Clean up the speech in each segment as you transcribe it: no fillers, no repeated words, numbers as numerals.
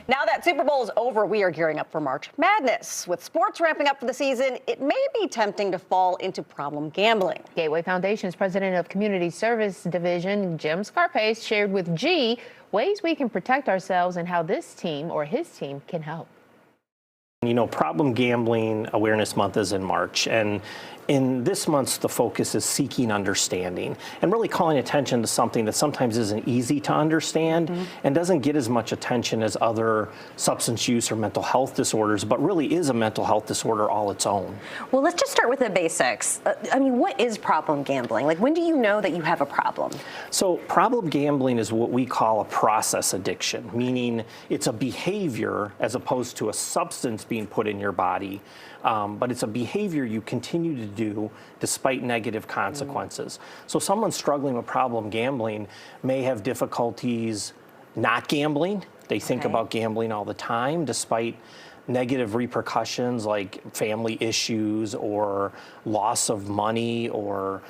Now that Super Bowl is over, we are gearing up for March Madness. With sports ramping up for the season, it may be tempting to fall into problem gambling. Gateway Foundation's president of Community Service Division, Jim Scarpace, shared with G ways we can protect ourselves and how this team or his team can help. You know, Problem Gambling Awareness Month is in March, and in this month, the focus is seeking understanding and really calling attention to something that sometimes isn't easy to understand and doesn't get as much attention as other substance use or mental health disorders, but really is a mental health disorder all its own. Well, let's just start with the basics. I mean, what is problem gambling? Like, when do you know that you have a problem? So problem gambling is what we call a process addiction, meaning it's a behavior as opposed to a substance being put in your body. But it's a behavior you continue to do despite negative consequences. So someone struggling with problem gambling may have difficulties not gambling. They think about gambling all the time despite negative repercussions like family issues or loss of money or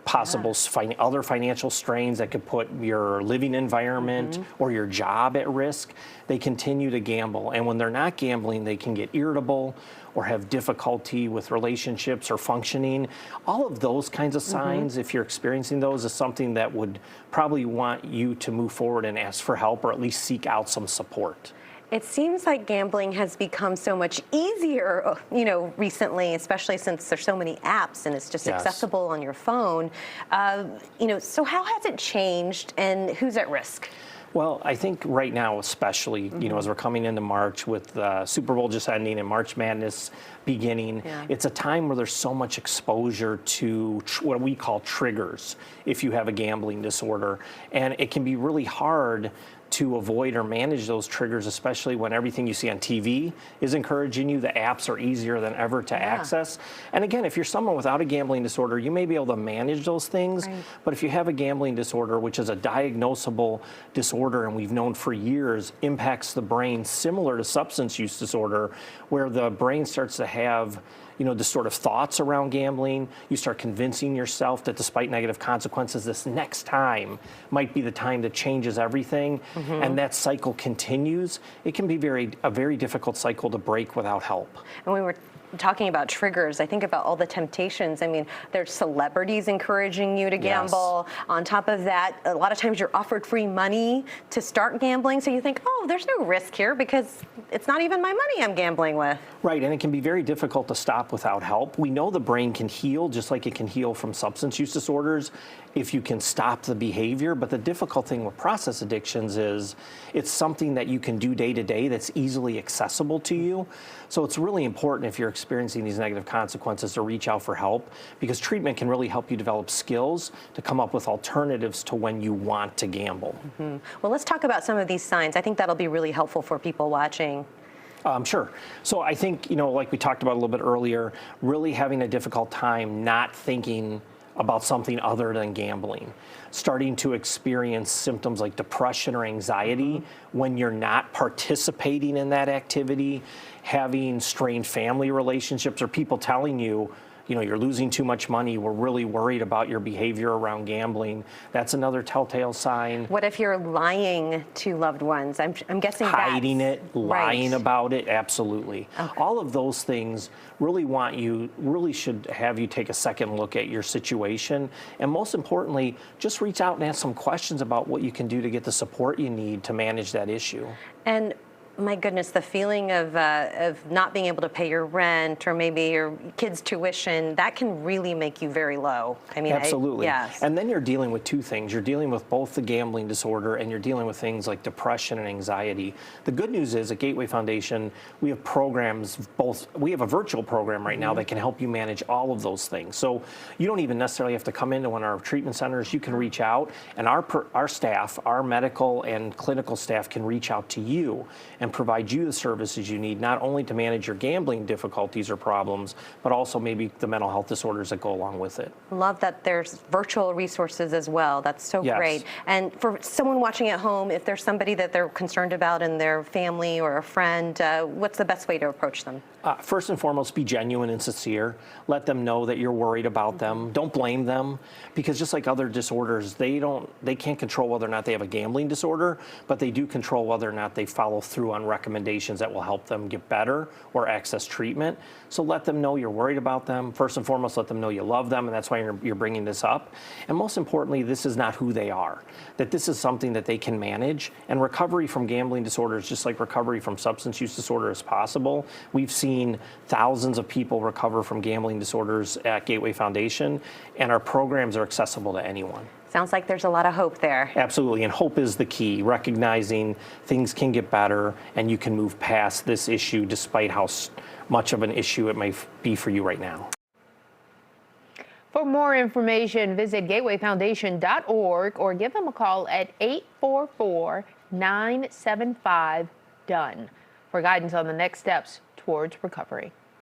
possible other financial strains that could put your living environment or your job at risk. They continue to gamble, and when they're not gambling, they can get irritable or have difficulty with relationships or functioning. All of those kinds of signs, if you're experiencing those, is something that would probably want you to move forward and ask for help or at least seek out some support. It seems like gambling has become so much easier, you know, recently, especially since there's so many apps and it's just accessible on your phone. You know, so how has it changed and who's at risk? Well, I think right now, especially, you know, as we're coming into March with the Super Bowl just ending and March Madness beginning, it's a time where there's so much exposure to what we call triggers if you have a gambling disorder. And it can be really hard to avoid or manage those triggers, especially when everything you see on TV is encouraging you. The apps are easier than ever to access. And again, if you're someone without a gambling disorder, you may be able to manage those things. But if you have a gambling disorder, which is a diagnosable disorder and we've known for years impacts the brain similar to substance use disorder, where the brain starts to have the sort of thoughts around gambling. You start convincing yourself that despite negative consequences, this next time might be the time that changes everything, and that cycle continues. It can be a very difficult cycle to break without help. And we were talking about triggers. I think about all the temptations. I mean, there's celebrities encouraging you to gamble. On top of that, a lot of times you're offered free money to start gambling. So you think, oh, there's no risk here because it's not even my money I'm gambling with. Right, and it can be very difficult to stop without help. We know the brain can heal just like it can heal from substance use disorders if you can stop the behavior. But the difficult thing with process addictions is it's something that you can do day to day that's easily accessible to you. So it's really important if you're experiencing these negative consequences to reach out for help, because treatment can really help you develop skills to come up with alternatives to when you want to gamble. Well, let's talk about some of these signs. I think that'll be really helpful for people watching. Sure. So I think, like we talked about a little bit earlier, really having a difficult time not thinking about something other than gambling, starting to experience symptoms like depression or anxiety when you're not participating in that activity, having strained family relationships, or people telling you, you're losing too much money, we're really worried about your behavior around gambling. That's another telltale sign. What if you're lying to loved ones? I'm guessing hiding it, lying about it, absolutely. All of those things really should have you take a second look at your situation. And most importantly, just reach out and ask some questions about what you can do to get the support you need to manage that issue. And my goodness, the feeling of not being able to pay your rent or maybe your kids' tuition, that can really make you very low. I mean, absolutely. And then you're dealing with two things. You're dealing with both the gambling disorder and you're dealing with things like depression and anxiety. The good news is at Gateway Foundation, we have programs, we have a virtual program right now that can help you manage all of those things. So you don't even necessarily have to come into one of our treatment centers. You can reach out, and our staff, our medical and clinical staff, can reach out to you and provide you the services you need, not only to manage your gambling difficulties or problems, but also maybe the mental health disorders that go along with it. Love that there's virtual resources as well. That's so Yes. great. And for someone watching at home, if there's somebody that they're concerned about in their family or a friend, what's the best way to approach them? First and foremost, be genuine and sincere. Let them know that you're worried about them. Don't blame them, because just like other disorders, they can't control whether or not they have a gambling disorder, but they do control whether or not they follow through on recommendations that will help them get better or access treatment. So let them know you're worried about them. First and foremost, let them know you love them, and that's why you're bringing this up. And most importantly, this is not who they are, that this is something that they can manage. And recovery from gambling disorders, just like recovery from substance use disorder, is possible. We've seen thousands of people recover from gambling disorders at Gateway Foundation, and our programs are accessible to anyone. Sounds like there's a lot of hope there. Absolutely, and hope is the key, recognizing things can get better and you can move past this issue despite how much of an issue it may be for you right now. For more information, visit gatewayfoundation.org or give them a call at 844-975-DONE for guidance on the next steps towards recovery.